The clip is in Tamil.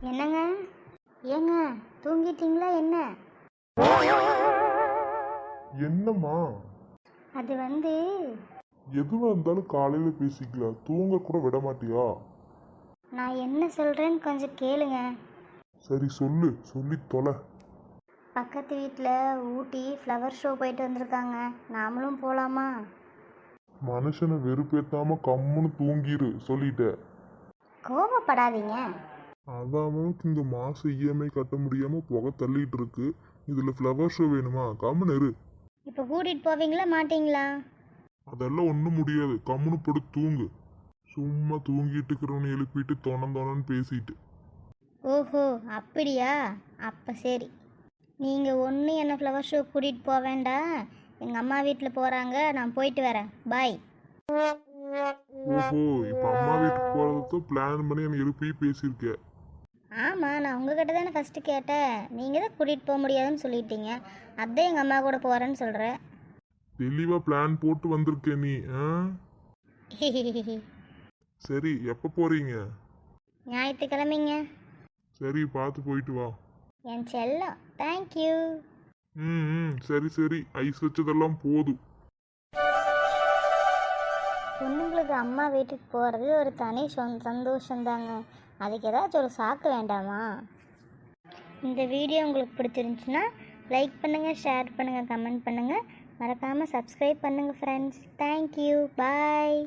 என்னங்க? ஏங்க தூங்கிட்டீங்களா என்ன? என்னம்மா? அது எதுவாக இருந்தாலும் காலையில் பேசிக்கலாம், தூங்க கூட விட மாட்டியா? நான் என்ன சொல்கிறேன்னு கொஞ்சம் கேளுங்க. சரி சொல்லு, சொல்லி தொலை. பக்கத்து வீட்டில் ஊட்டி ஃப்ளவர் ஷோ போயிட்டு வந்திருக்காங்க, நாமளும் போகலாமா? மனுஷனை வெறுப்பேத்தாம கம்முன்னு தூங்கிரு சொல்லிட்ட. கோபப்படாதீங்க. அவனுக்கு இந்த மாசம் இஎம்ஐ கட்ட முடியாம புகை தள்ளிட்டு இருக்கு, இதுல ஃப்ளவர் ஷோ வேணுமா? கம்முன்னு இரு. இப்போ கூட்டிகிட்டு போவீங்களா மாட்டீங்களா? அதெல்லாம் ஒன்றும் முடியாது, கம்முன்னு போட்டு தூங்கு. சும்மா தூங்கிட்டு இருக்கிறவனை எழுப்பிட்டு தொணன்னு பேசிட்டு. ஓஹோ அப்படியா? அப்போ சரி. நீங்கள் ஒன்றும் என்னை ஃப்ளவர் ஷோ கூட்டிகிட்டு போக வேண்டாம். எங்கள் அம்மா வீட்டில் போகிறாங்க, நான் போயிட்டு வரேன். பாய். ஓஹோ, இப்ப அம்மா வீட்டுக்கு போறதுக்கு பிளான் பண்ணி என்னை எழுப்பி பேசியிருக்க. ஆமாம், நான் உங்ககிட்ட தானே ஃபஸ்ட்டு கேட்டேன். நீங்கள் தான் கூட்டிகிட்டு போக முடியாதுன்னு சொல்லிட்டீங்க. அதான் எங்கள் அம்மா கூட போகிறேன்னு சொல்கிறேன். தெளிவா பிளான் போட்டு வந்திருக்க நீ. சரி, எப்போ போறீங்க? ஞாயிற்றுக்கிழமைங்க. சரி, பார்த்து போயிட்டு வா. என் செல்லம், தேங்க்யூ. சரி சரி, ஐஸ் வச்சதெல்லாம் போதும். பொண்ணுங்களுக்கு அம்மா வீட்டுக்கு போகிறது ஒரு தனி சந்தோஷந்தாங்க. அதுக்கு ஏதாச்சும் ஒரு சாக்கு வேண்டாமா? இந்த வீடியோ உங்களுக்கு பிடிச்சிருந்துச்சுன்னா லைக் பண்ணுங்கள், ஷேர் பண்ணுங்கள், கமெண்ட் பண்ணுங்கள். மறக்காமல் சப்ஸ்கிரைப் பண்ணுங்கள் ஃப்ரெண்ட்ஸ். தேங்க்யூ, பாய்.